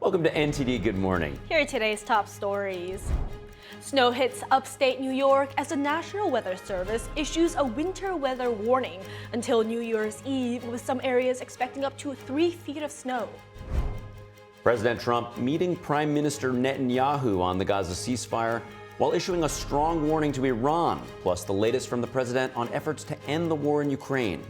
Welcome to NTD Good Morning. Here are today's top stories. Snow hits upstate New York as the National Weather Service issues a winter weather warning until New Year's Eve, with some areas expecting up to 3 feet of snow. President Trump meeting Prime Minister Netanyahu on the Gaza ceasefire while issuing a strong warning to Iran, plus the latest from the president on efforts to end the war in Ukraine.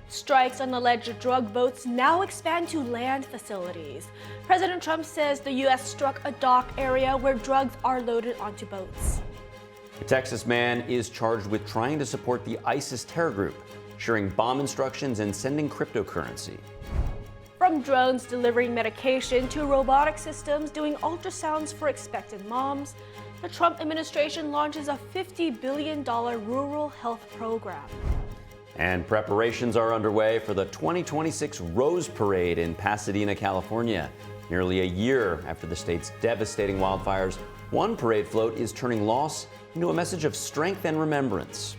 Strikes on alleged drug boats now expand to land facilities. President Trump says the U.S. struck a dock area where drugs are loaded onto boats. A Texas man is charged with trying to support the ISIS terror group, sharing bomb instructions and sending cryptocurrency. From drones delivering medication to robotic systems doing ultrasounds for expectant moms, the Trump administration launches a $50 billion rural health program. And preparations are underway for the 2026 Rose Parade in Pasadena, California. Nearly a year after the state's devastating wildfires, one parade float is turning loss into a message of strength and remembrance.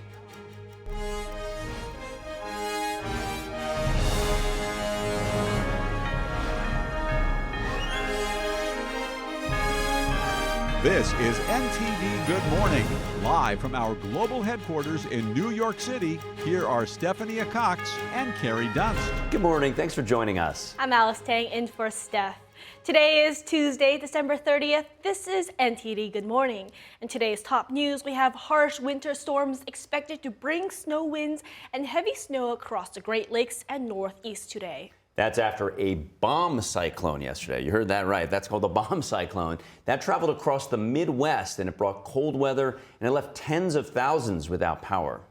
This is NTD Good Morning, live from our global headquarters in New York City. Here are Stephanie Cox and Carrie Dunst. Good morning. Thanks for joining us. I'm Alice Tang in for Steph. Today is Tuesday, December 30th. This is NTD Good Morning. In today's top news, we have harsh winter storms expected to bring snow winds and heavy snow across the Great Lakes and Northeast today. That's after a bomb cyclone yesterday. You heard that right. That's called the bomb cyclone. That traveled across the Midwest, and it brought cold weather, and it left tens of thousands without power.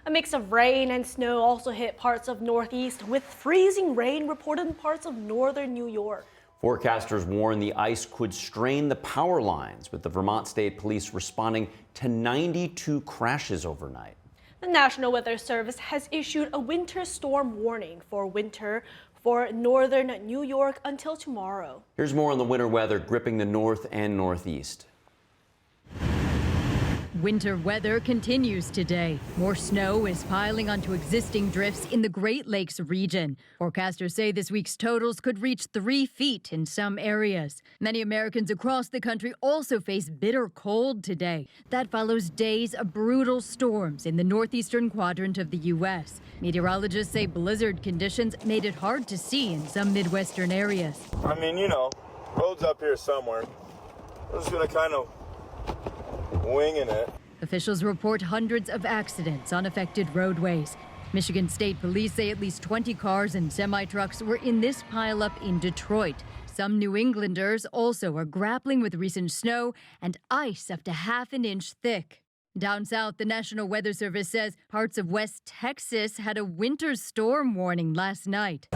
A mix of rain and snow also hit parts of Northeast, with freezing rain reported in parts of northern New York. Forecasters warn the ice could strain the power lines, with the Vermont State Police responding to 92 crashes overnight. The National Weather Service has issued a winter storm warning for northern New York until tomorrow. Here's more on the winter weather gripping the north and northeast. Winter weather continues today. More snow is piling onto existing drifts in the Great Lakes region. Forecasters say this week's totals could reach 3 feet in some areas. Many Americans across the country also face bitter cold today. That follows days of brutal storms in the northeastern quadrant of the U.S. Meteorologists say blizzard conditions made it hard to see in some Midwestern areas. I mean, road's up here somewhere. We're just going to kind of winging it. Officials report hundreds of accidents on affected roadways. Michigan State Police say at least 20 cars and semi-trucks were in this pileup in Detroit. Some New Englanders also are grappling with recent snow and ice up to half an inch thick. Down south, the National Weather Service says parts of West Texas had a winter storm warning last night.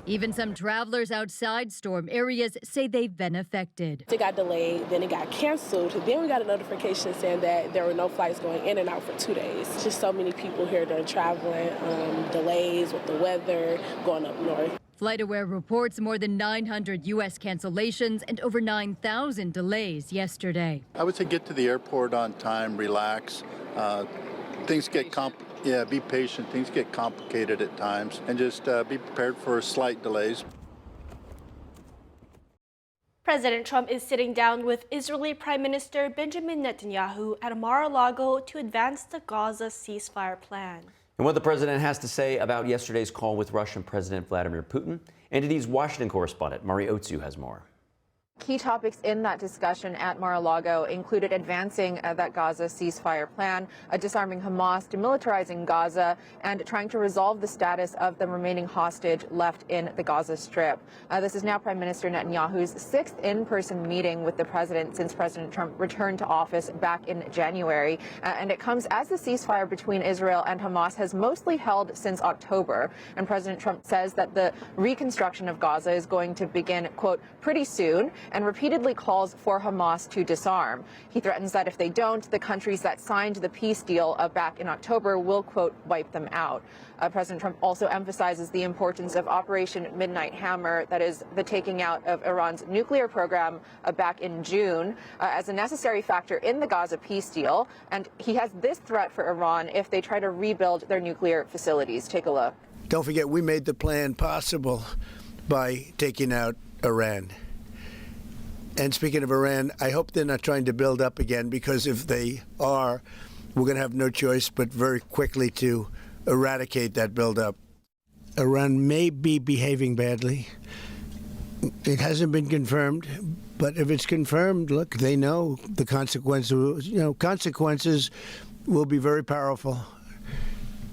Even some travelers outside storm areas say they've been affected. It got delayed, then it got canceled. Then we got a notification saying that there were no flights going in and out for 2 days. Just so many people here that are traveling, delays with the weather, going up north. FlightAware reports more than 900 U.S. cancellations and over 9,000 delays yesterday. I would say get to the airport on time, relax. Things get be patient. Things get complicated at times, and just be prepared for slight delays. President Trump is sitting down with Israeli Prime Minister Benjamin Netanyahu at Mar-a-Lago to advance the Gaza ceasefire plan. And what the president has to say about yesterday's call with Russian President Vladimir Putin, NTD's Washington correspondent Mari Otsu has more. Key topics in that discussion at Mar-a-Lago included advancing that Gaza ceasefire plan, disarming Hamas, demilitarizing Gaza, and trying to resolve the status of the remaining hostage left in the Gaza Strip. This is now Prime Minister Netanyahu's sixth in-person meeting with the president since President Trump returned to office back in January. And it comes as the ceasefire between Israel and Hamas has mostly held since October. And President Trump says that the reconstruction of Gaza is going to begin, quote, pretty soon, and repeatedly calls for Hamas to disarm. He threatens that if they don't, the countries that signed the peace deal back in October will, quote, wipe them out. President Trump also emphasizes the importance of Operation Midnight Hammer, that is the taking out of Iran's nuclear program back in June, as a necessary factor in the Gaza peace deal. And he has this threat for Iran if they try to rebuild their nuclear facilities. Take a look. Don't forget, we made the plan possible by taking out Iran. And speaking of Iran, I hope they're not trying to build up again, because if they are, we're going to have no choice but very quickly to eradicate that buildup. Iran may be behaving badly. It hasn't been confirmed, but if it's confirmed, look, they know the consequences. Consequences will be very powerful,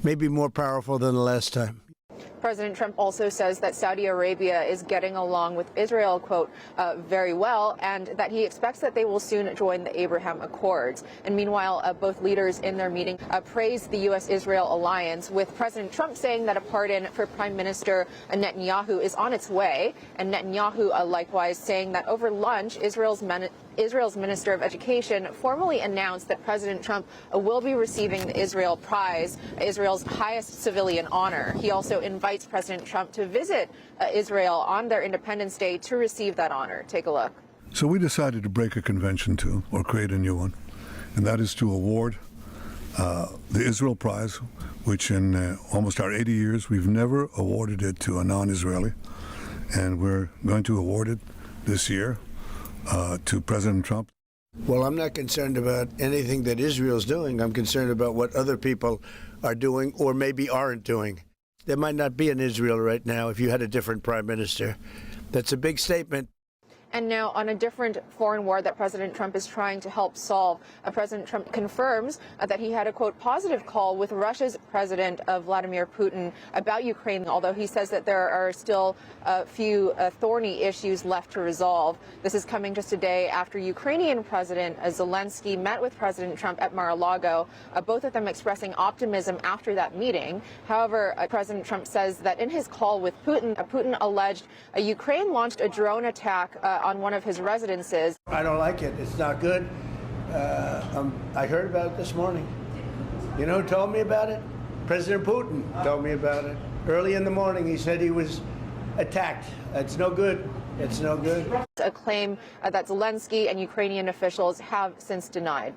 maybe more powerful than the last time. President Trump also says that Saudi Arabia is getting along with Israel, quote, very well, and that he expects that they will soon join the Abraham Accords. And meanwhile, both leaders in their meeting praised the U.S.-Israel alliance, with President Trump saying that a pardon for Prime Minister Netanyahu is on its way, and Netanyahu likewise saying that over lunch, Israel's Minister of Education formally announced that President Trump will be receiving the Israel Prize, Israel's highest civilian honor. He also invites President Trump to visit Israel on their Independence Day to receive that honor. Take a look. So we decided to break a convention too, or create a new one, and that is to award the Israel Prize, which in almost our 80 years, we've never awarded it to a non-Israeli, and we're going to award it this year to President Trump. Well, I'm not concerned about anything that Israel's doing. I'm concerned about what other people are doing or maybe aren't doing. There might not be an Israel right now if you had a different prime minister. That's a big statement. And now on a different foreign war that President Trump is trying to help solve, President Trump confirms that he had a, quote, positive call with Russia's President Vladimir Putin about Ukraine, although he says that there are still a few thorny issues left to resolve. This is coming just a day after Ukrainian President Zelensky met with President Trump at Mar-a-Lago, both of them expressing optimism after that meeting. However, President Trump says that in his call with Putin, Putin alleged Ukraine launched a drone attack on one of his residences. I don't like it. It's not good. I heard about it this morning. You know who told me about it? President Putin told me about it. Early in the morning, he said he was attacked. It's no good. It's no good. A claim that Zelensky and Ukrainian officials have since denied.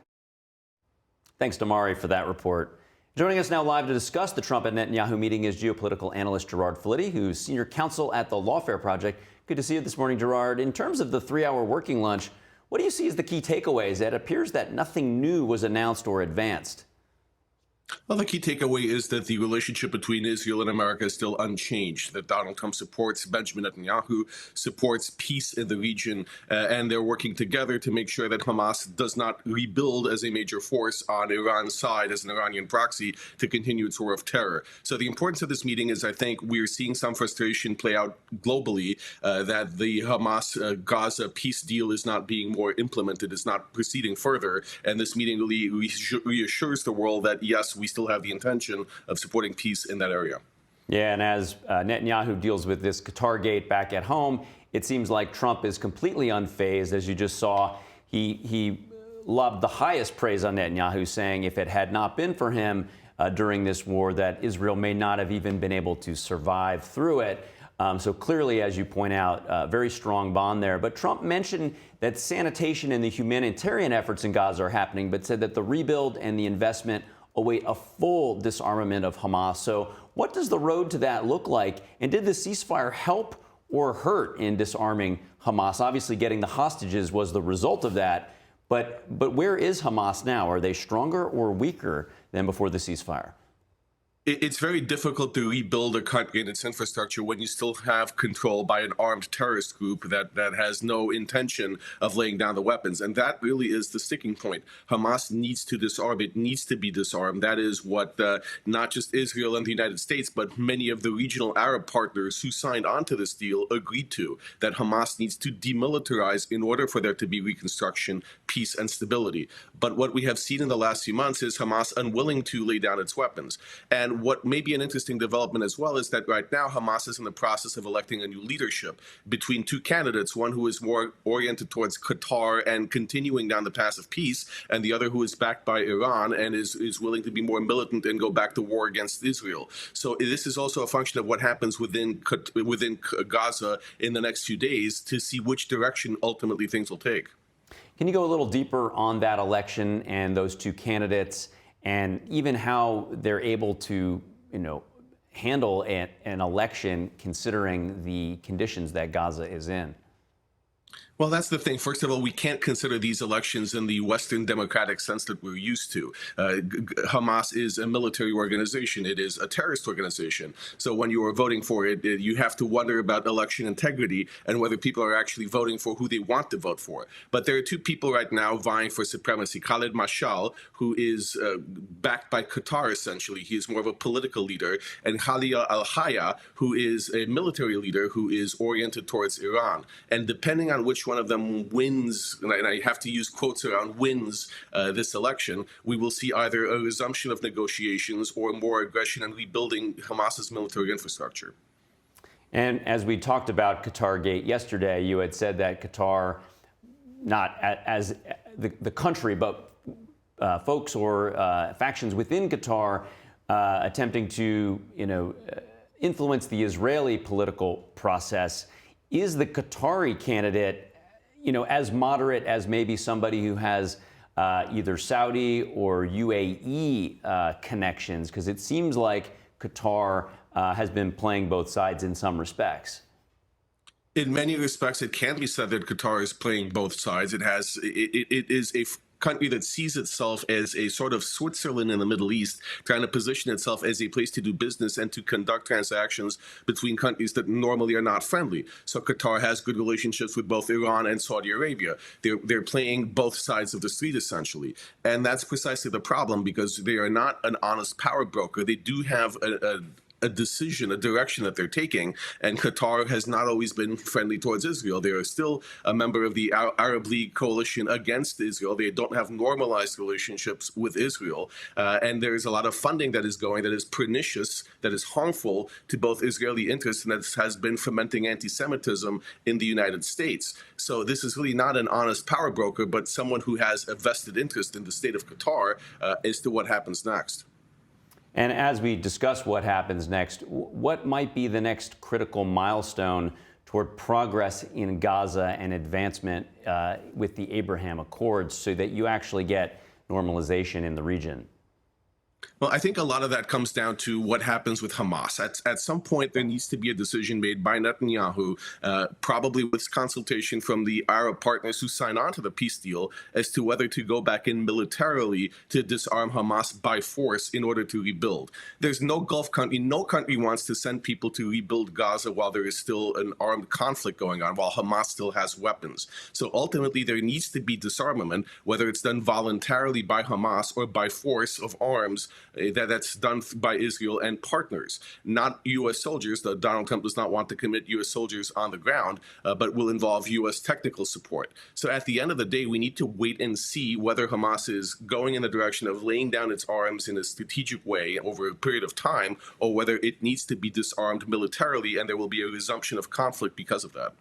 Thanks, Damari, for that report. Joining us now live to discuss the Trump and Netanyahu meeting is geopolitical analyst Gerard Flitti, who's senior counsel at the Lawfare Project. Good to see you this morning, Gerard. In terms of the 3-hour working lunch, what do you see as the key takeaways? It appears that nothing new was announced or advanced. Well, the key takeaway is that the relationship between Israel and America is still unchanged, that Donald Trump supports Benjamin Netanyahu, supports peace in the region, and they're working together to make sure that Hamas does not rebuild as a major force on Iran's side as an Iranian proxy to continue its war of terror. So the importance of this meeting is, I think, we're seeing some frustration play out globally, that the Hamas-Gaza peace deal is not being more implemented, is not proceeding further, and this meeting really reassures the world that, yes, we still have the intention of supporting peace in that area. Yeah, and as Netanyahu deals with this Qatargate back at home, it seems like Trump is completely unfazed. As you just saw, he lobbed the highest praise on Netanyahu, saying if it had not been for him during this war, that Israel may not have even been able to survive through it. So clearly, as you point out, a very strong bond there. But Trump mentioned that sanitation and the humanitarian efforts in Gaza are happening, but said that the rebuild and the investment await a full disarmament of Hamas. So what does the road to that look like? And did the ceasefire help or hurt in disarming Hamas? Obviously, getting the hostages was the result of that. But where is Hamas now? Are they stronger or weaker than before the ceasefire? It's very difficult to rebuild a country and its infrastructure when you still have control by an armed terrorist group that has no intention of laying down the weapons. And that really is the sticking point. Hamas needs to disarm. It needs to be disarmed. That is what not just Israel and the United States, but many of the regional Arab partners who signed onto this deal agreed to, that Hamas needs to demilitarize in order for there to be reconstruction, peace, and stability. But what we have seen in the last few months is Hamas unwilling to lay down its weapons. And what may be an interesting development as well is that right now Hamas is in the process of electing a new leadership between two candidates, one who is more oriented towards Qatar and continuing down the path of peace, and the other who is backed by Iran and is willing to be more militant and go back to war against Israel. So this is also a function of what happens within Gaza in the next few days to see which direction ultimately things will take. Can you go a little deeper on that election and those two candidates, and even how they're able to, handle an election considering the conditions that Gaza is in? Well, that's the thing. First of all, we can't consider these elections in the Western democratic sense that we're used to. Hamas is a military organization. It is a terrorist organization. So when you are voting for it, you have to wonder about election integrity and whether people are actually voting for who they want to vote for. But there are two people right now vying for supremacy. Khaled Mashal, who is backed by Qatar, essentially. He is more of a political leader. And Khalil al-Haya, who is a military leader who is oriented towards Iran. And depending on which one of them wins, and I have to use quotes around wins this election, we will see either a resumption of negotiations or more aggression and rebuilding Hamas's military infrastructure. And as we talked about Qatargate yesterday, you had said that Qatar, not as the country, but folks or factions within Qatar attempting to, influence the Israeli political process. Is the Qatari candidate as moderate as maybe somebody who has either Saudi or UAE connections? Because it seems like Qatar has been playing both sides in some respects. In many respects, it can be said that Qatar is playing both sides. It is a country that sees itself as a sort of Switzerland in the Middle East, trying to position itself as a place to do business and to conduct transactions between countries that normally are not friendly. So Qatar has good relationships with both Iran and Saudi Arabia. They're playing both sides of the street, essentially. And that's precisely the problem, because they are not an honest power broker. They do have a decision, a direction that they're taking, and Qatar has not always been friendly towards Israel. They are still a member of the Arab League coalition against Israel. They don't have normalized relationships with Israel, and there is a lot of funding that is going that is pernicious, that is harmful to both Israeli interests, and that has been fomenting anti-Semitism in the United States. So this is really not an honest power broker, but someone who has a vested interest in the state of Qatar as to what happens next. And as we discuss what happens next, what might be the next critical milestone toward progress in Gaza and advancement with the Abraham Accords so that you actually get normalization in the region? Well, I think a lot of that comes down to what happens with Hamas. At some point, there needs to be a decision made by Netanyahu, probably with consultation from the Arab partners who sign on to the peace deal, as to whether to go back in militarily to disarm Hamas by force in order to rebuild. There's no Gulf country, no country wants to send people to rebuild Gaza while there is still an armed conflict going on, while Hamas still has weapons. So ultimately, there needs to be disarmament, whether it's done voluntarily by Hamas or by force of arms. That's done by Israel and partners, not U.S. soldiers. Donald Trump does not want to commit U.S. soldiers on the ground, but will involve U.S. technical support. So at the end of the day, we need to wait and see whether Hamas is going in the direction of laying down its arms in a strategic way over a period of time, or whether it needs to be disarmed militarily, and there will be a resumption of conflict because of that.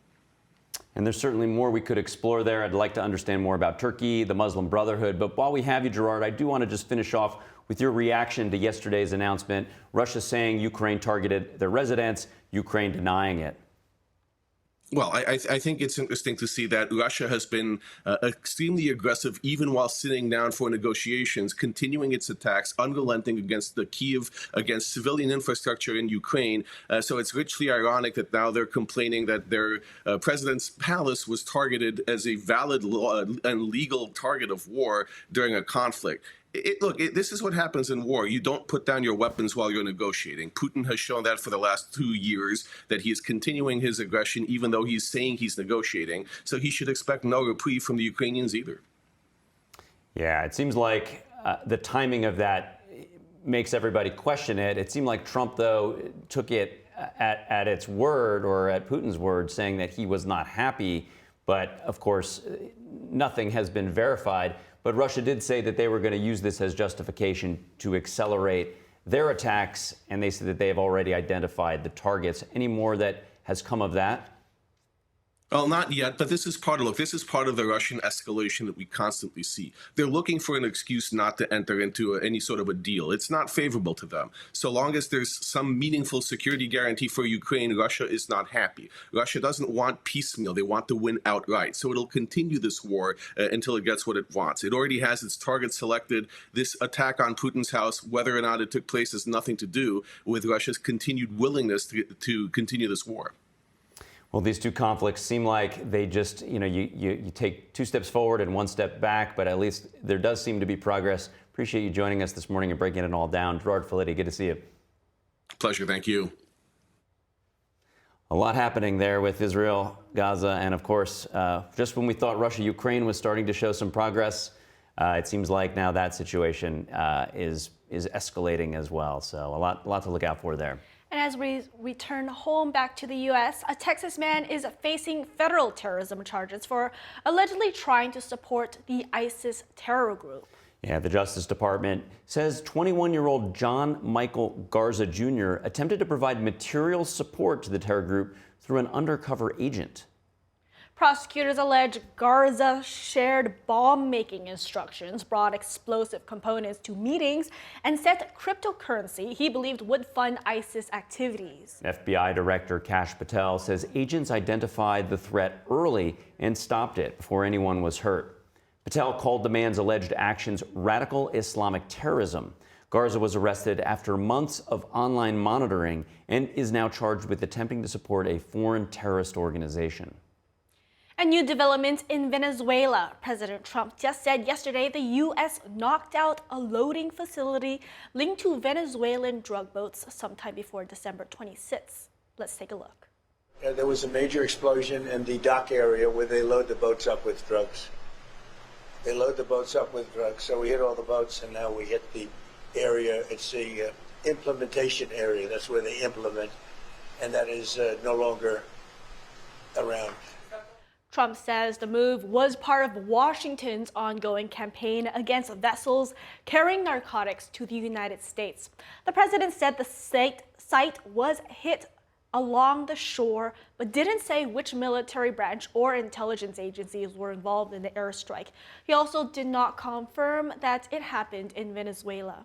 And there's certainly more we could explore there. I'd like to understand more about Turkey, the Muslim Brotherhood. But while we have you, Gerard, I do want to just finish off with your reaction to yesterday's announcement. Russia saying Ukraine targeted their residents, Ukraine denying it. Well, I think it's interesting to see that Russia has been extremely aggressive, even while sitting down for negotiations, continuing its attacks, unrelenting against Kyiv, against civilian infrastructure in Ukraine. So it's richly ironic that now they're complaining that their president's palace was targeted as a valid and legal target of war during a conflict. This is what happens in war. You don't put down your weapons while you're negotiating. Putin has shown that for the last 2 years, that he is continuing his aggression, even though he's saying he's negotiating. So he should expect no reprieve from the Ukrainians either. Yeah, it seems like the timing of that makes everybody question it. It seemed like Trump, though, took it at its word, or at Putin's word, saying that he was not happy. But, of course, nothing has been verified. But Russia did say that they were going to use this as justification to accelerate their attacks, and they said that they have already identified the targets. Any more that has come of that? Well, not yet, but this is part of the Russian escalation that we constantly see. They're looking for an excuse not to enter into any sort of a deal. It's not favorable to them. So long as there's some meaningful security guarantee for Ukraine, Russia is not happy. Russia doesn't want piecemeal. They want to win outright. So it'll continue this war until it gets what it wants. It already has its target selected. This attack on Putin's house, whether or not it took place, has nothing to do with Russia's continued willingness to continue this war. Well, these two conflicts seem like they just, you take 2 steps forward and 1 step back, but at least there does seem to be progress. Appreciate you joining us this morning and breaking it all down. Gerard Filitti, good to see you. Pleasure. Thank you. A lot happening there with Israel, Gaza, and of course, just when we thought Russia-Ukraine was starting to show some progress, it seems like now that situation is escalating as well. So a lot to look out for there. And as we return home back to the U.S., a Texas man is facing federal terrorism charges for allegedly trying to support the ISIS terror group. Yeah, the Justice Department says 21-year-old John Michael Garza Jr. attempted to provide material support to the terror group through an undercover agent. Prosecutors allege Garza shared bomb-making instructions, brought explosive components to meetings, and set cryptocurrency he believed would fund ISIS activities. FBI Director Kash Patel says agents identified the threat early and stopped it before anyone was hurt. Patel called the man's alleged actions radical Islamic terrorism. Garza was arrested after months of online monitoring and is now charged with attempting to support a foreign terrorist organization. A new development in Venezuela. President Trump just said yesterday the U.S. knocked out a loading facility linked to Venezuelan drug boats sometime before December 26th. Let's take a look. There was a major explosion in the dock area where they load the boats up with drugs. They load the boats up with drugs. So we hit all the boats, and now we hit the area. It's the implementation area. That's where they implement, and that is no longer around. Trump says the move was part of Washington's ongoing campaign against vessels carrying narcotics to the United States. The president said the site was hit along the shore, but didn't say which military branch or intelligence agencies were involved in the airstrike. He also did not confirm that it happened in Venezuela.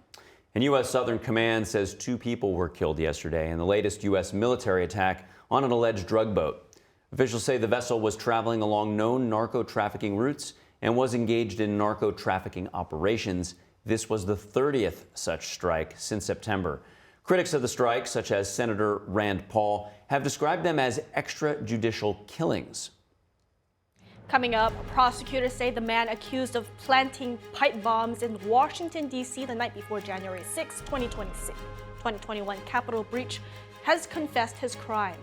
And U.S. Southern Command says 2 people were killed yesterday in the latest U.S. military attack on an alleged drug boat. Officials say the vessel was traveling along known narco-trafficking routes and was engaged in narco-trafficking operations. This was the 30th such strike since September. Critics of the strike, such as Senator Rand Paul, have described them as extrajudicial killings. Coming up, prosecutors say the man accused of planting pipe bombs in Washington, D.C. the night before January 6, 2021 Capitol breach has confessed his crime.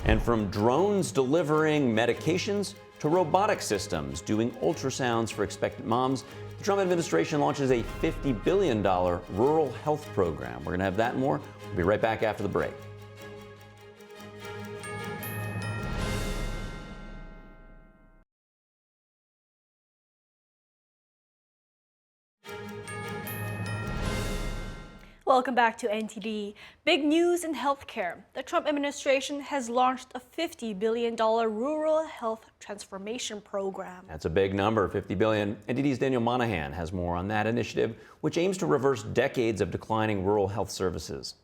And from drones delivering medications to robotic systems doing ultrasounds for expectant moms, the Trump administration launches a $50 billion rural health program. We're going to have that and more. We'll be right back after the break. Welcome back to NTD. Big news in healthcare. The Trump administration has launched a $50 billion rural health transformation program. That's a big number, $50 billion. NTD's Daniel Monahan has more on that initiative, which aims to reverse decades of declining rural health services.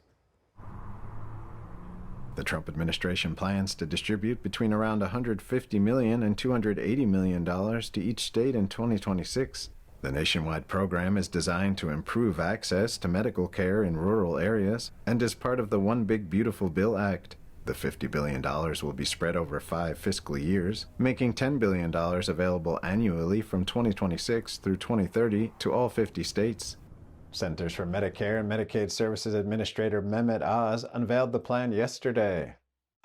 The Trump administration plans to distribute between around $150 million and $280 million to each state in 2026. The nationwide program is designed to improve access to medical care in rural areas and is part of the One Big Beautiful Bill Act. The $50 billion will be spread over 5 fiscal years, making $10 billion available annually from 2026 through 2030 to all 50 states. Centers for Medicare and Medicaid Services Administrator Mehmet Oz unveiled the plan yesterday.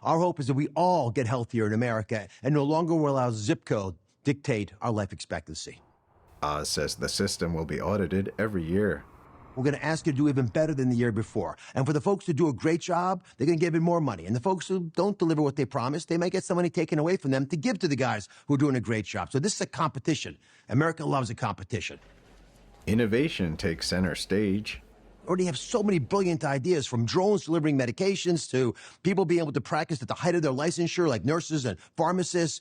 Our hope is that we all get healthier in America and no longer will allow zip code dictate our life expectancy. Oz says the system will be audited every year. We're going to ask you to do even better than the year before. And for the folks who do a great job, they're going to give even more money. And the folks who don't deliver what they promise, they might get some money taken away from them to give to the guys who are doing a great job. So this is a competition. America loves a competition. Innovation takes center stage. Already have so many brilliant ideas, from drones delivering medications to people being able to practice at the height of their licensure, like nurses and pharmacists,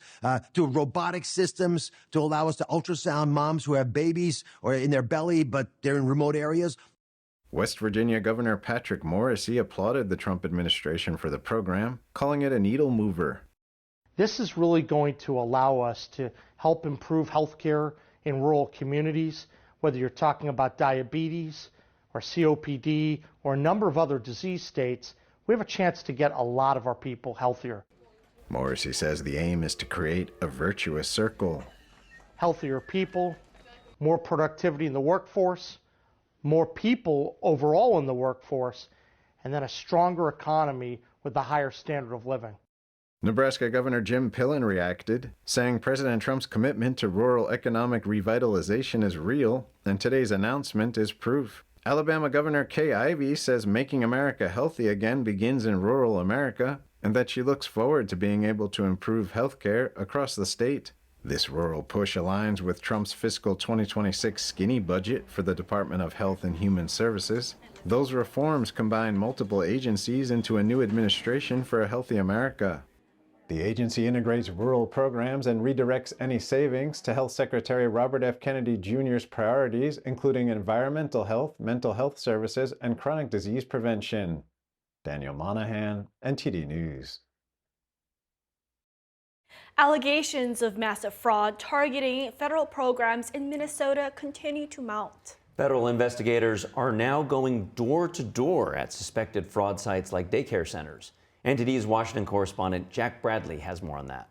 to robotic systems to allow us to ultrasound moms who have babies or in their belly, but they're in remote areas. West Virginia Governor Patrick Morrisey applauded the Trump administration for the program, calling it a needle mover. This is really going to allow us to help improve healthcare in rural communities, whether you're talking about diabetes or COPD or a number of other disease states. We have a chance to get a lot of our people healthier. Morrissey says the aim is to create a virtuous circle. Healthier people, more productivity in the workforce, more people overall in the workforce, and then a stronger economy with a higher standard of living. Nebraska Governor Jim Pillen reacted, saying President Trump's commitment to rural economic revitalization is real, and today's announcement is proof. Alabama Governor Kay Ivey says making America healthy again begins in rural America, and that she looks forward to being able to improve health care across the state. This rural push aligns with Trump's fiscal 2026 skinny budget for the Department of Health and Human Services. Those reforms combine multiple agencies into a new administration for a healthy America. The agency integrates rural programs and redirects any savings to Health Secretary Robert F. Kennedy Jr.'s priorities, including environmental health, mental health services, and chronic disease prevention. Daniel Monahan, NTD News. Allegations of massive fraud targeting federal programs in Minnesota continue to mount. Federal investigators are now going door to door at suspected fraud sites like daycare centers. NTD's Washington correspondent Jack Bradley has more on that.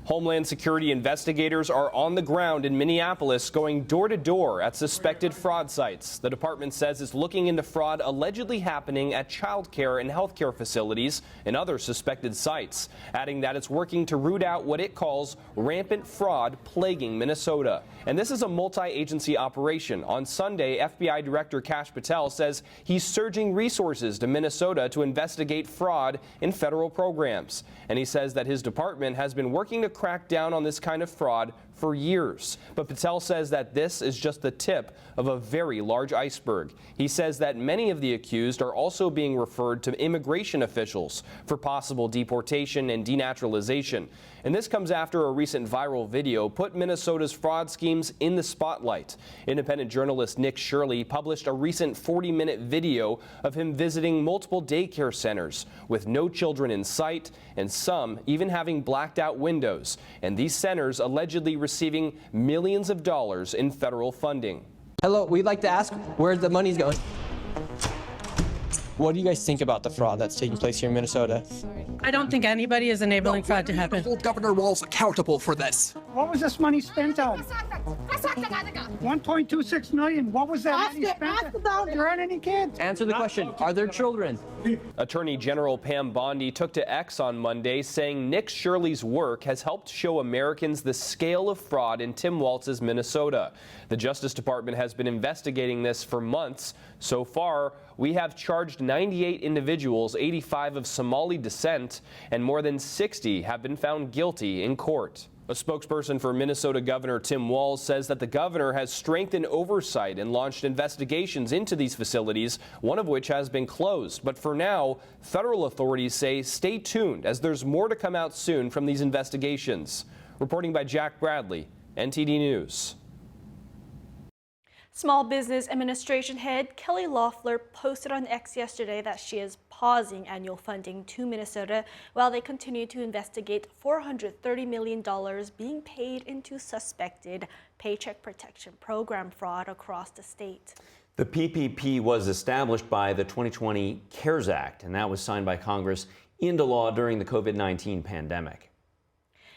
Homeland Security investigators are on the ground in Minneapolis going door to door at suspected fraud sites. The department says it's looking into fraud allegedly happening at child care and healthcare facilities and other suspected sites, adding that it's working to root out what it calls rampant fraud plaguing Minnesota. And this is a multi-agency operation. On Sunday, FBI Director Kash Patel says he's surging resources to Minnesota to investigate fraud in federal programs. And he says that his department has been working to crack down on this kind of fraud for years. But Patel says that this is just the tip of a very large iceberg. He says that many of the accused are also being referred to immigration officials for possible deportation and denaturalization. And this comes after a recent viral video put Minnesota's fraud schemes in the spotlight. Independent journalist Nick Shirley published a recent 40-minute video of him visiting multiple daycare centers with no children in sight and some even having blacked out windows. And these centers allegedly receiving millions of dollars in federal funding. Hello, we'd like to ask where the money's going. What do you guys think about the fraud that's taking place here in Minnesota? I don't think anybody is enabling fraud to happen. Hold Governor Walz accountable for this. What was this money spent on? 1.26 million. What was that money spent on? There aren't any kids. Answer the question. Are there children? Attorney General Pam Bondi took to X on Monday, saying Nick Shirley's work has helped show Americans the scale of fraud in Tim Walz's Minnesota. The Justice Department has been investigating this for months. So far, we have charged 98 individuals, 85 of Somali descent, and more than 60 have been found guilty in court. A spokesperson for Minnesota Governor Tim Walz says that the governor has strengthened oversight and launched investigations into these facilities, one of which has been closed. But for now, federal authorities say stay tuned as there's more to come out soon from these investigations. Reporting by Jack Bradley, NTD News. Small Business Administration head Kelly Loeffler posted on X yesterday that she is pausing annual funding to Minnesota while they continue to investigate $430 million being paid into suspected Paycheck Protection Program fraud across the state. The PPP was established by the 2020 CARES Act, and that was signed by Congress into law during the COVID-19 pandemic.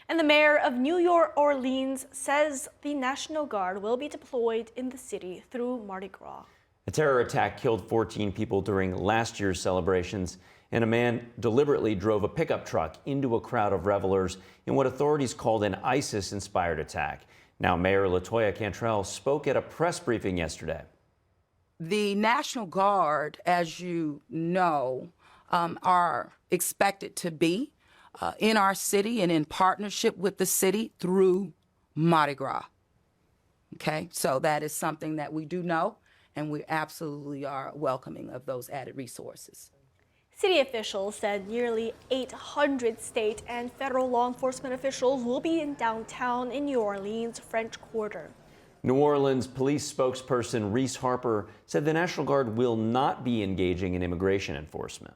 And the mayor of New Orleans says the National Guard will be deployed in the city through Mardi Gras. A terror attack killed 14 people during last year's celebrations, and a man deliberately drove a pickup truck into a crowd of revelers in what authorities called an ISIS-inspired attack. Now, Mayor LaToya Cantrell spoke at a press briefing yesterday. The National Guard, as you know, are expected to be in our city and in partnership with the city through Mardi Gras. Okay, so that is something that we do know, and we absolutely are welcoming of those added resources. City officials said nearly 800 state and federal law enforcement officials will be in downtown in New Orleans, French Quarter. New Orleans police spokesperson Reese Harper said the National Guard will not be engaging in immigration enforcement.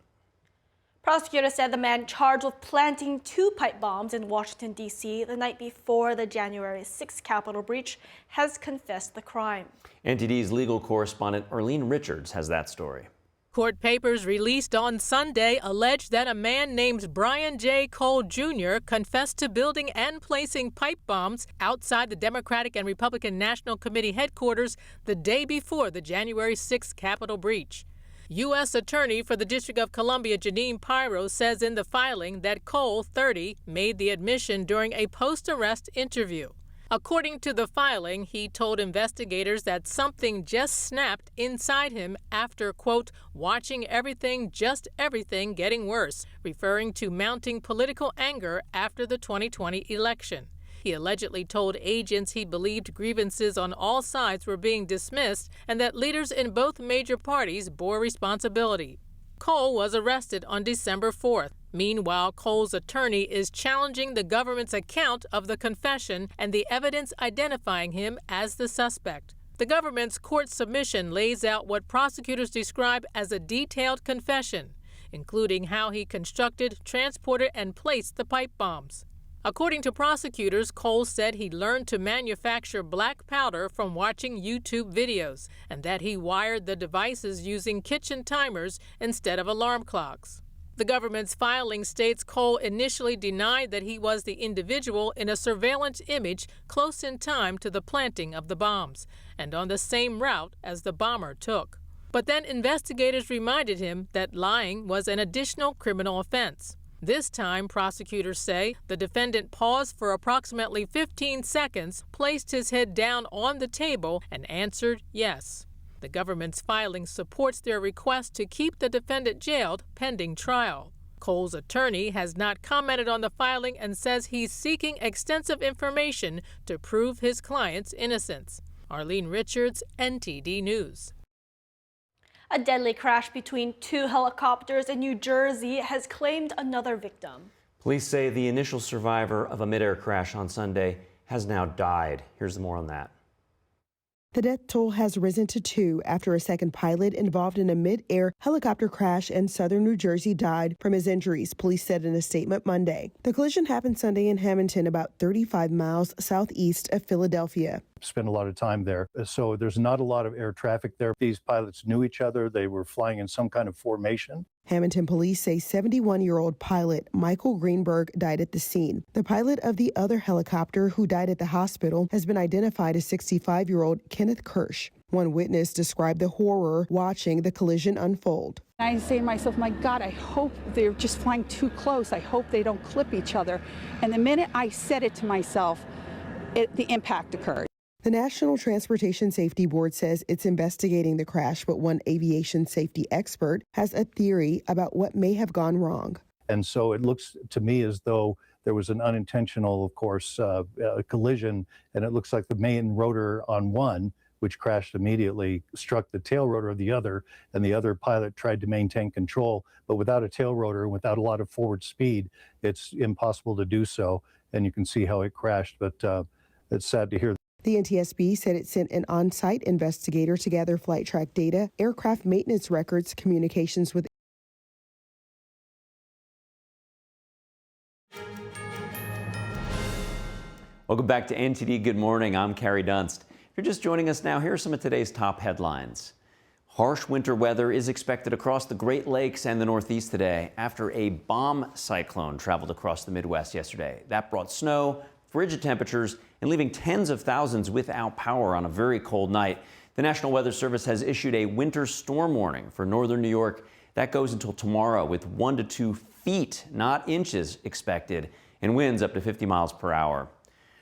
Prosecutors said the man charged with planting 2 pipe bombs in Washington, D.C. the night before the January 6th Capitol breach has confessed the crime. NTD's legal correspondent Arlene Richards has that story. Court papers released on Sunday allege that a man named Brian J. Cole Jr. confessed to building and placing pipe bombs outside the Democratic and Republican National Committee headquarters the day before the January 6th Capitol breach. U.S. Attorney for the District of Columbia, Janine Pirro, says in the filing that Cole, 30, made the admission during a post-arrest interview. According to the filing, he told investigators that something just snapped inside him after, quote, watching everything, just everything getting worse, referring to mounting political anger after the 2020 election. He allegedly told agents he believed grievances on all sides were being dismissed and that leaders in both major parties bore responsibility. Cole was arrested on December 4th. Meanwhile, Cole's attorney is challenging the government's account of the confession and the evidence identifying him as the suspect. The government's court submission lays out what prosecutors describe as a detailed confession, including how he constructed, transported, and placed the pipe bombs. According to prosecutors, Cole said he learned to manufacture black powder from watching YouTube videos and that he wired the devices using kitchen timers instead of alarm clocks. The government's filing states Cole initially denied that he was the individual in a surveillance image close in time to the planting of the bombs and on the same route as the bomber took. But then investigators reminded him that lying was an additional criminal offense. This time, prosecutors say, the defendant paused for approximately 15 seconds, placed his head down on the table, and answered yes. The government's filing supports their request to keep the defendant jailed pending trial. Cole's attorney has not commented on the filing and says he's seeking extensive information to prove his client's innocence. Arlene Richards, NTD News. A deadly crash between two helicopters in New Jersey has claimed another victim. Police say the initial survivor of a Midair crash on Sunday has now died. Here's more on that. The death toll has risen to 2 after a second pilot involved in a mid-air helicopter crash in southern New Jersey died from his injuries, police said in a statement Monday. The collision happened Sunday in Hamilton, about 35 miles southeast of Philadelphia. Spend a lot of time there, so there's not a lot of air traffic there. These pilots knew each other. They were flying in some kind of formation. Hamilton police say 71-year-old pilot Michael Greenberg died at the scene. The pilot of the other helicopter who died at the hospital has been identified as 65-year-old Kenneth Kirsch. One witness described the horror watching the collision unfold. I say to myself, my God, I hope they're just flying too close. I hope they don't clip each other. And the minute I said it to myself, the impact occurred. The National Transportation Safety Board says it's investigating the crash, but one aviation safety expert has a theory about what may have gone wrong. And so it looks to me as though there was an unintentional, of course, collision, and it looks like the main rotor on one, which crashed immediately, struck the tail rotor of the other, and the other pilot tried to maintain control, but without a tail rotor, without a lot of forward speed, it's impossible to do so, and you can see how it crashed, but it's sad to hear. The NTSB said it sent an on-site investigator to gather flight track data, aircraft maintenance records, communications with. Welcome back to NTD Good Morning. I'm Carrie Dunst. If you're just joining us now, here are some of today's top headlines. Harsh winter weather is expected across the Great Lakes and the Northeast today after a bomb cyclone traveled across the Midwest yesterday. That brought snow, frigid temperatures, and leaving tens of thousands without power on a very cold night. The National Weather Service has issued a winter storm warning for northern New York. That goes until tomorrow with 1 to 2 feet, not inches, expected, and winds up to 50 miles per hour.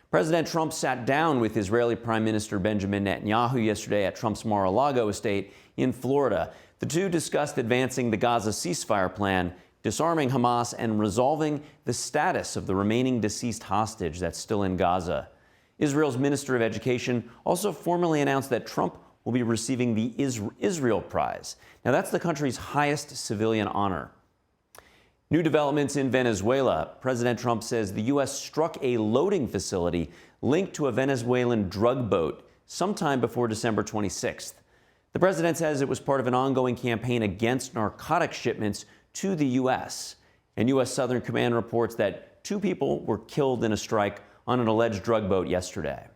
President Trump sat down with Israeli Prime Minister Benjamin Netanyahu yesterday at Trump's Mar-a-Lago estate in Florida. The two discussed advancing the Gaza ceasefire plan, disarming Hamas, and resolving the status of the remaining deceased hostage that's still in Gaza. Israel's Minister of Education also formally announced that Trump will be receiving the Israel Prize. Now, that's the country's highest civilian honor. New developments in Venezuela. President Trump says the U.S. struck a loading facility linked to a Venezuelan drug boat sometime before December 26th. The president says it was part of an ongoing campaign against narcotic shipments to the U.S. And U.S. Southern Command reports that 2 people were killed in a strike on an alleged drug boat yesterday.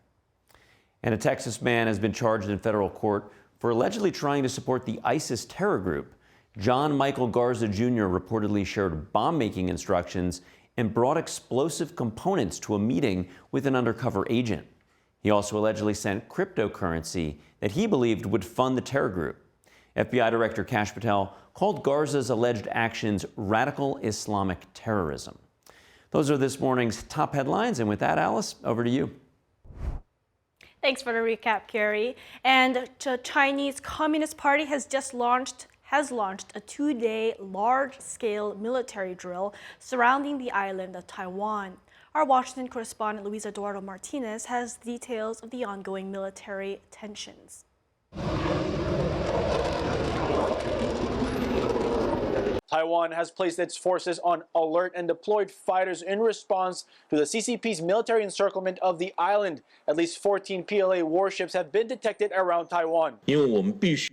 And a Texas man has been charged in federal court for allegedly trying to support the ISIS terror group. John Michael Garza Jr. reportedly shared bomb-making instructions and brought explosive components to a meeting with an undercover agent. He also allegedly sent cryptocurrency that he believed would fund the terror group. FBI Director Kash Patel called Garza's alleged actions radical Islamic terrorism. Those are this morning's top headlines. And with that, Alice, over to you. Thanks for the recap, Carrie. And the Chinese Communist Party has launched a two-day large-scale military drill surrounding the island of Taiwan. Our Washington correspondent Luis Eduardo Martinez has details of the ongoing military tensions. Taiwan has placed its forces on alert and deployed fighters in response to the CCP's military encirclement of the island. At least 14 PLA warships have been detected around Taiwan.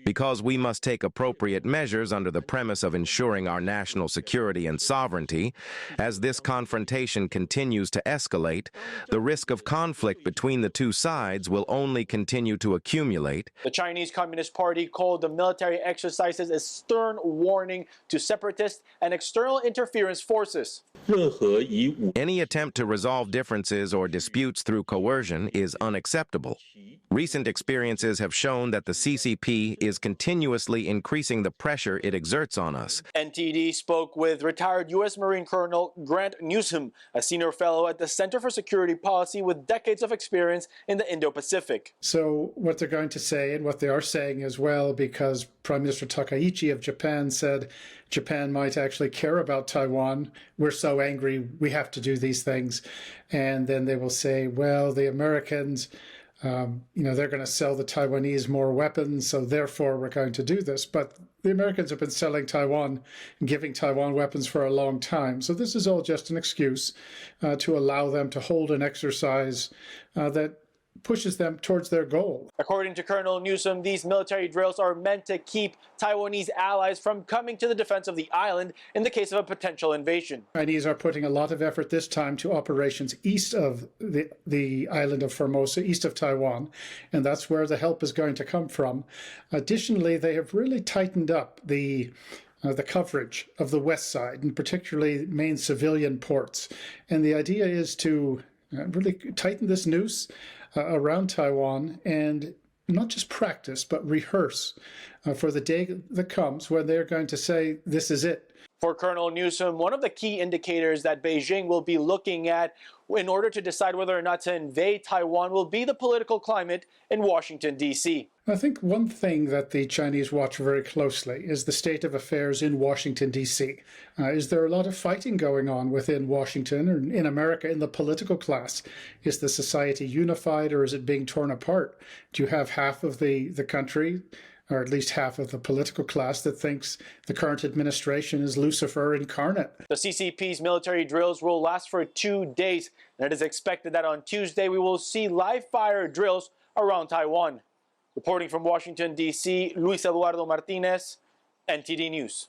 Because we must take appropriate measures under the premise of ensuring our national security and sovereignty. As this confrontation continues to escalate, the risk of conflict between the two sides will only continue to accumulate. The Chinese Communist Party called the military exercises a stern warning to separatists and external interference forces. Any attempt to resolve differences or disputes through coercion is unacceptable. Recent experiences have shown that the CCP is continuously increasing the pressure it exerts on us. NTD spoke with retired U.S. Marine Colonel Grant Newsom, a senior fellow at the Center for Security Policy with decades of experience in the Indo-Pacific. So what they're going to say, and what they are saying as well, because Prime Minister Takaichi of Japan said Japan might actually care about Taiwan. We're so angry, we have to do these things. And then they will say, well, the Americans, they're going to sell the Taiwanese more weapons, so therefore we're going to do this. But the Americans have been selling Taiwan and giving Taiwan weapons for a long time. So this is all just an excuse to allow them to hold an exercise that pushes them towards their goal. According to Colonel Newsom, these military drills are meant to keep Taiwanese allies from coming to the defense of the island in the case of a potential invasion. Chinese are putting a lot of effort this time to operations east of the island of Formosa, east of Taiwan, and that's where the help is going to come from. Additionally, they have really tightened up the coverage of the west side, and particularly main civilian ports. And the idea is to really tighten this noose around Taiwan and not just practice, but rehearse for the day that comes when they're going to say, this is it. For Colonel Newsom, one of the key indicators that Beijing will be looking at in order to decide whether or not to invade Taiwan will be the political climate in Washington, D.C. I think one thing that the Chinese watch very closely is the state of affairs in Washington, D.C. Is there a lot of fighting going on within Washington or in America in the political class? Is the society unified or is it being torn apart? Do you have half of the country, or at least half of the political class, that thinks the current administration is Lucifer incarnate? The CCP's military drills will last for 2 days, and it is expected that on Tuesday we will see live fire drills around Taiwan. Reporting from Washington, D.C., Luis Eduardo Martinez, NTD News.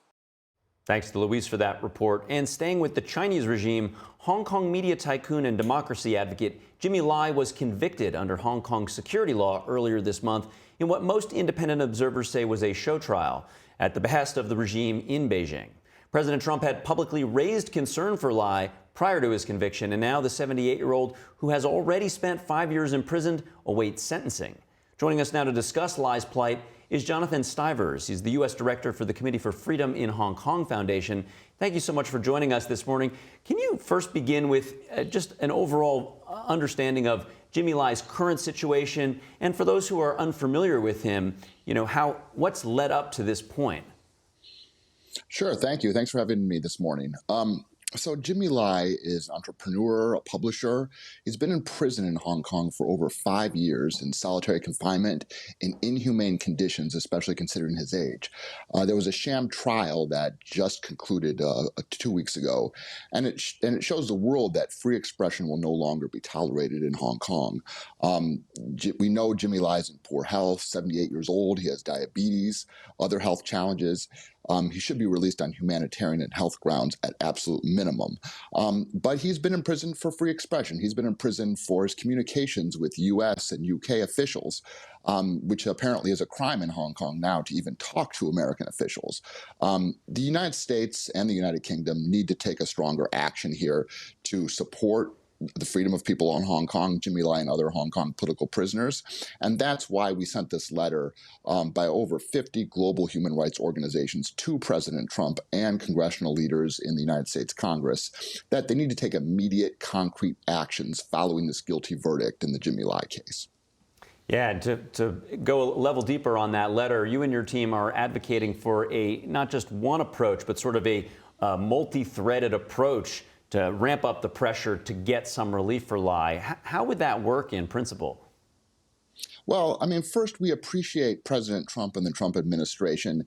Thanks to Luis for that report. And staying with the Chinese regime, Hong Kong media tycoon and democracy advocate Jimmy Lai was convicted under Hong Kong security law earlier this month in what most independent observers say was a show trial at the behest of the regime in Beijing. President Trump had publicly raised concern for Lai prior to his conviction, and now the 78-year-old, who has already spent 5 years imprisoned, awaits sentencing. Joining us now to discuss Lai's plight is Jonathan Stivers. He's the U.S. Director for the Committee for Freedom in Hong Kong Foundation. Thank you so much for joining us this morning. Can you first begin with just an overall understanding of Jimmy Lai's current situation, and for those who are unfamiliar with him, what's led up to this point? Sure, thank you. Thanks for having me this morning. So Jimmy Lai is an entrepreneur, a publisher. He's been in prison in Hong Kong for over 5 years in solitary confinement in inhumane conditions, especially considering his age. There was a sham trial that just concluded 2 weeks ago, and it shows the world that free expression will no longer be tolerated in Hong Kong. We know Jimmy Lai is in poor health, 78 years old. He has diabetes, other health challenges. He should be released on humanitarian and health grounds at absolute minimum. But he's been in prison for free expression. He's been in prison for his communications with U.S. and U.K. officials, which apparently is a crime in Hong Kong now to even talk to American officials. The United States and the United Kingdom need to take a stronger action here to support the freedom of people on Hong Kong, Jimmy Lai and other Hong Kong political prisoners. And that's why we sent this letter by over 50 global human rights organizations to President Trump and congressional leaders in the United States Congress that they need to take immediate, concrete actions following this guilty verdict in the Jimmy Lai case. Yeah, and to go a level deeper on that letter, you and your team are advocating for a not just one approach, but sort of a multi-threaded approach to ramp up the pressure to get some relief for Lai. How would that work in principle? Well, I mean, first, we appreciate President Trump and the Trump administration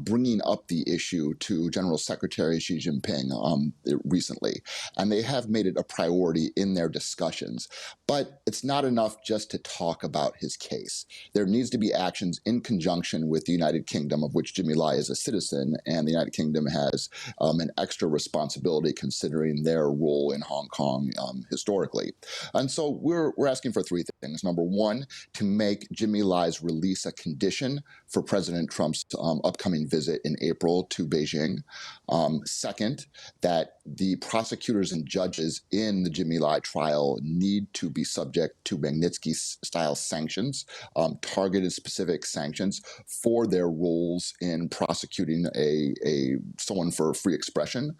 bringing up the issue to General Secretary Xi Jinping recently, and they have made it a priority in their discussions. But it's not enough just to talk about his case. There needs to be actions in conjunction with the United Kingdom, of which Jimmy Lai is a citizen, and the United Kingdom has an extra responsibility considering their role in Hong Kong historically. And so we're asking for three things. Number one, to make Jimmy Lai's release a condition for President Trump's upcoming visit in April to Beijing. Second, that the prosecutors and judges in the Jimmy Lai trial need to be subject to Magnitsky-style sanctions, targeted specific sanctions for their roles in prosecuting someone for free expression.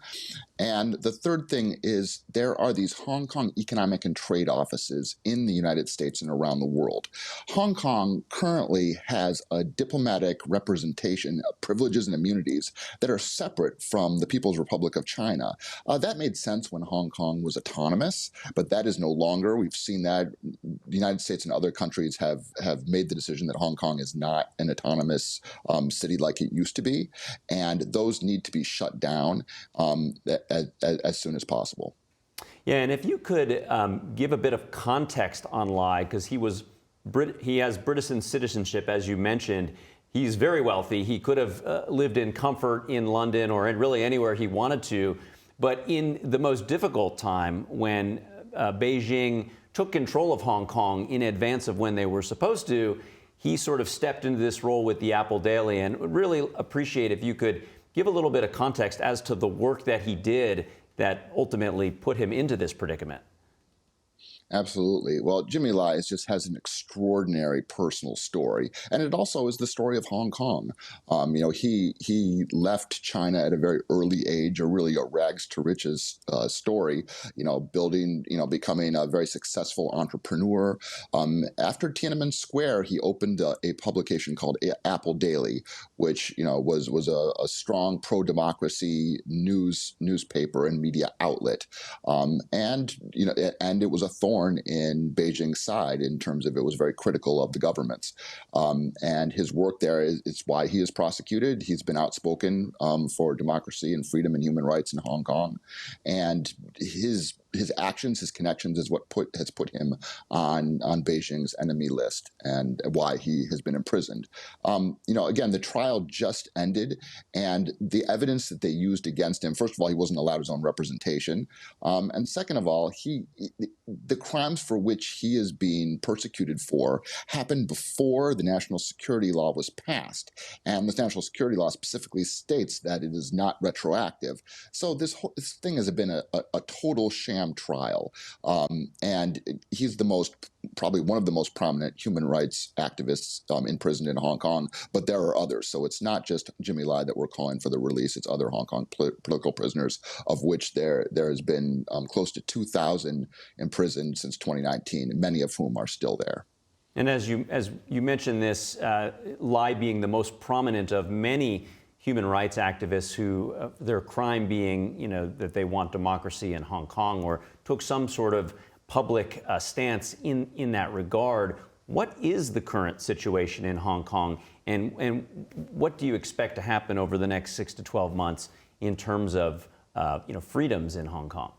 And the third thing is there are these Hong Kong economic and trade offices in the United States and around the world. Hong Kong currently has a diplomatic representation of privileges and immunities that are separate from the People's Republic of China. That made sense when Hong Kong was autonomous, but that is no longer. We've seen that the United States and other countries have made the decision that Hong Kong is not an autonomous city like it used to be, and those need to be shut down as soon as possible. Yeah, and if you could give a bit of context on Lai, because he has British citizenship, as you mentioned. He's very wealthy. He could have lived in comfort in London or really anywhere he wanted to. But in the most difficult time, when Beijing took control of Hong Kong in advance of when they were supposed to, he sort of stepped into this role with the Apple Daily, and would really appreciate if you could give a little bit of context as to the work that he did that ultimately put him into this predicament. Absolutely. Well, Jimmy Lai just has an extraordinary personal story, and it also is the story of Hong Kong. He left China at a very early age, really a rags to riches story. Becoming a very successful entrepreneur. After Tiananmen Square, he opened a publication called Apple Daily, which was a strong pro-democracy newspaper and media outlet, and it was a thorn in Beijing's side in terms of it was very critical of the governments. And his work there is why he is prosecuted. He's been outspoken for democracy and freedom and human rights in Hong Kong. And his actions, his connections is what has put him on Beijing's enemy list and why he has been imprisoned. Again, the trial just ended, and the evidence that they used against him, first of all, he wasn't allowed his own representation. And second of all, the crimes for which he is being persecuted for happened before the national security law was passed. And the national security law specifically states that it is not retroactive. So this thing has been a total sham trial. And he's probably one of the most prominent human rights activists imprisoned in Hong Kong, but there are others. So it's not just Jimmy Lai that we're calling for the release, it's other Hong Kong political prisoners, of which there has been close to 2,000 imprisoned since 2019, many of whom are still there. And as you mentioned this, Lai being the most prominent of many human rights activists who their crime being, that they want democracy in Hong Kong or took some sort of public stance in that regard. What is the current situation in Hong Kong, and what do you expect to happen over the next 6 to 12 months in terms of freedoms in Hong Kong?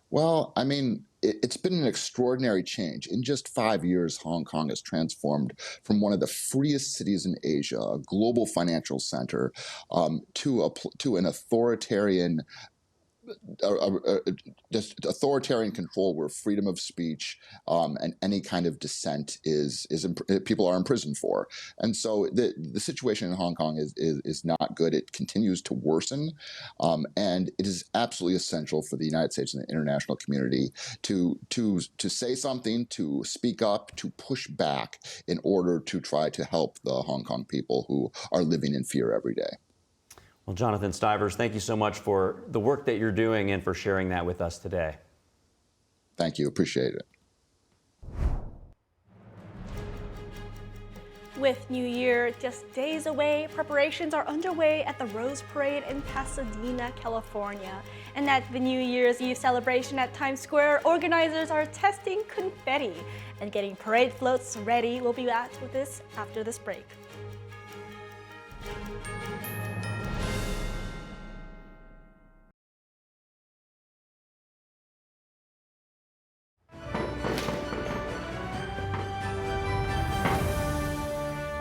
Well, I mean, it's been an extraordinary change. In just 5 years, Hong Kong has transformed from one of the freest cities in Asia, a global financial center, to an authoritarian just authoritarian control where freedom of speech and any kind of dissent people are imprisoned for. And so the situation in Hong Kong is not good. It continues to worsen, and it is absolutely essential for the United States and the international community to say something, to speak up, to push back in order to try to help the Hong Kong people who are living in fear every day. Well, Jonathan Stivers, thank you so much for the work that you're doing and for sharing that with us today. Thank you. Appreciate it. With New Year just days away, preparations are underway at the Rose Parade in Pasadena, California. And at the New Year's Eve celebration at Times Square, organizers are testing confetti and getting parade floats ready. We'll be back with this after this break.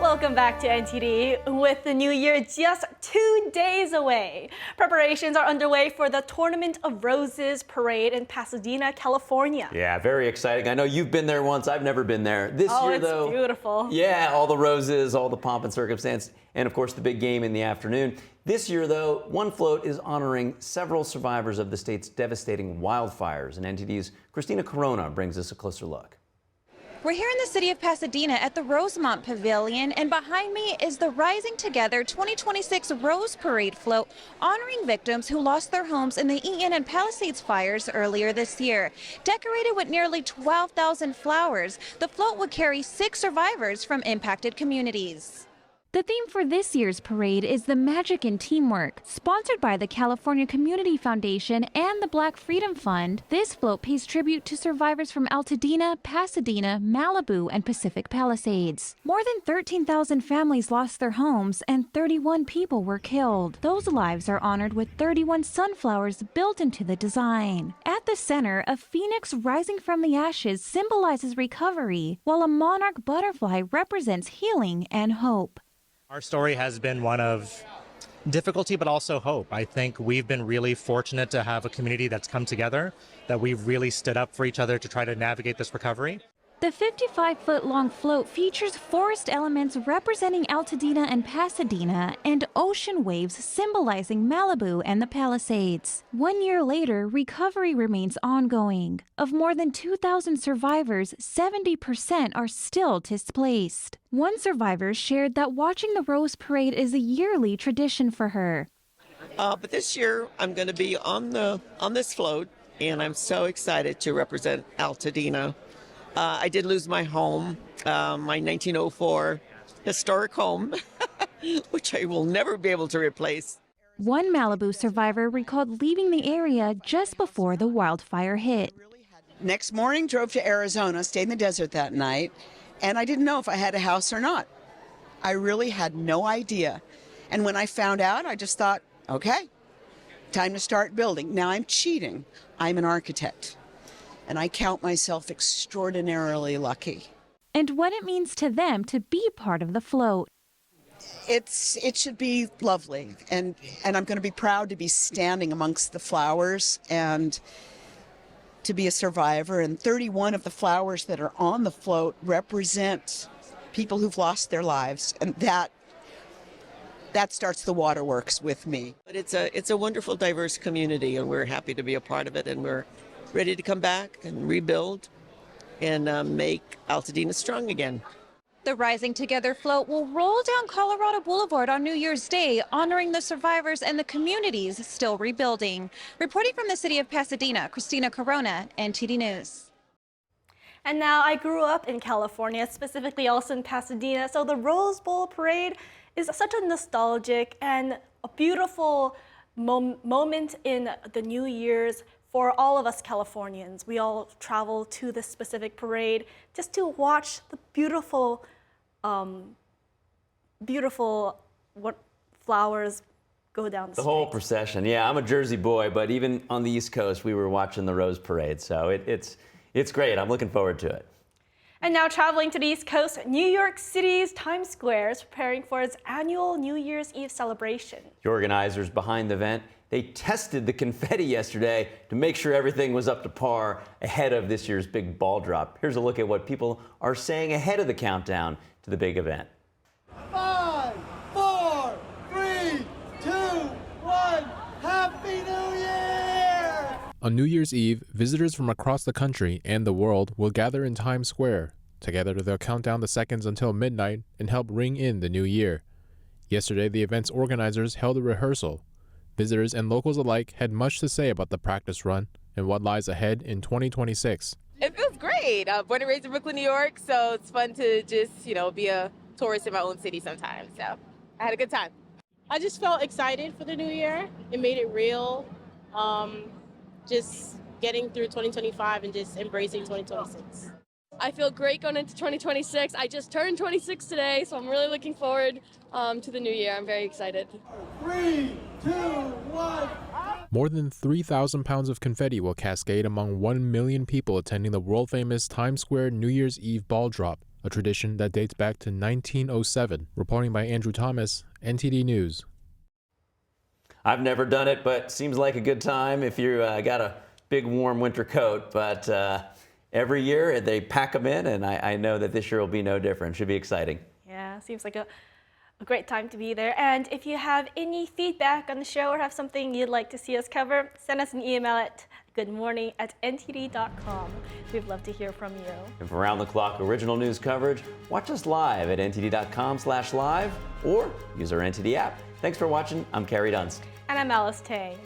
Welcome back to NTD. With the new year just 2 days away, preparations are underway for the Tournament of Roses parade in Pasadena, California. Yeah, very exciting. I know you've been there once. I've never been there. This year, though, it's beautiful. Yeah, all the roses, all the pomp and circumstance, and of course the big game in the afternoon. This year, though, one float is honoring several survivors of the state's devastating wildfires, and NTD's Christina Corona brings us a closer look. We're here in the city of Pasadena at the Rosemont Pavilion, and behind me is the Rising Together 2026 Rose Parade float honoring victims who lost their homes in the Eaton and Palisades fires earlier this year. Decorated with nearly 12,000 flowers, the float will carry 6 survivors from impacted communities. The theme for this year's parade is the magic in teamwork. Sponsored by the California Community Foundation and the Black Freedom Fund, this float pays tribute to survivors from Altadena, Pasadena, Malibu, and Pacific Palisades. More than 13,000 families lost their homes and 31 people were killed. Those lives are honored with 31 sunflowers built into the design. At the center, a phoenix rising from the ashes symbolizes recovery, while a monarch butterfly represents healing and hope. Our story has been one of difficulty, but also hope. I think we've been really fortunate to have a community that's come together, that we've really stood up for each other to try to navigate this recovery. The 55-foot-long float features forest elements representing Altadena and Pasadena and ocean waves symbolizing Malibu and the Palisades. 1 year later, recovery remains ongoing. Of more than 2,000 survivors, 70% are still displaced. One survivor shared that watching the Rose Parade is a yearly tradition for her. But this year, I'm going to be on this float, and I'm so excited to represent Altadena. I did lose my home, my 1904 historic home, which I will never be able to replace. One Malibu survivor recalled leaving the area just before the wildfire hit. Next morning, drove to Arizona, stayed in the desert that night, and I didn't know if I had a house or not. I really had no idea. And when I found out, I just thought, okay, time to start building. Now I'm cheating. I'm an architect. And I count myself extraordinarily lucky. And what it means to them to be part of the float. It should be lovely, and I'm going to be proud to be standing amongst the flowers and to be a survivor. And 31 of the flowers that are on the float represent people who've lost their lives, and that starts the waterworks with me. But it's a wonderful, diverse community, and we're happy to be a part of it, and we're ready to come back and rebuild and make Altadena strong again. The Rising Together float will roll down Colorado Boulevard on New Year's Day, honoring the survivors and the communities still rebuilding. Reporting from the city of Pasadena, Christina Corona, NTD News. And now, I grew up in California, specifically also in Pasadena, so the Rose Bowl Parade is such a nostalgic and a beautiful moment in the New Year's. For all of us Californians, we all travel to this specific parade just to watch the beautiful flowers go down the street. The whole procession. Yeah, I'm a Jersey boy, but even on the East Coast, we were watching the Rose Parade. So It's great. I'm looking forward to it. And now traveling to the East Coast, New York City's Times Square is preparing for its annual New Year's Eve celebration. The organizers behind the event, they tested the confetti yesterday to make sure everything was up to par ahead of this year's big ball drop. Here's a look at what people are saying ahead of the countdown to the big event. 5, 4, 3, 2, 1. Happy New Year! On New Year's Eve, visitors from across the country and the world will gather in Times Square. Together, they'll count down the seconds until midnight and help ring in the new year. Yesterday, the event's organizers held a rehearsal. Visitors and locals alike had much to say about the practice run and what lies ahead in 2026. It feels great. Born and raised in Brooklyn, New York, so it's fun to just, be a tourist in my own city sometimes. So I had a good time. I just felt excited for the new year. It made it real. Just getting through 2025 and just embracing 2026. I feel great going into 2026. I just turned 26 today, so I'm really looking forward to the new year. I'm very excited. 3, 2, 1. More than 3,000 pounds of confetti will cascade among 1 million people attending the world-famous Times Square New Year's Eve ball drop, a tradition that dates back to 1907. Reporting by Andrew Thomas, NTD News. I've never done it, but seems like a good time if you got a big warm winter coat. But every year they pack them in, and I know that this year will be no different. Should be exciting. Yeah, seems like a great time to be there. And if you have any feedback on the show or have something you'd like to see us cover, send us an email at goodmorning@ntd.com. We'd love to hear from you. And for round-the-clock original news coverage, watch us live at ntd.com/live or use our NTD app. Thanks for watching. I'm Carrie Dunst. And I'm Alice Tang.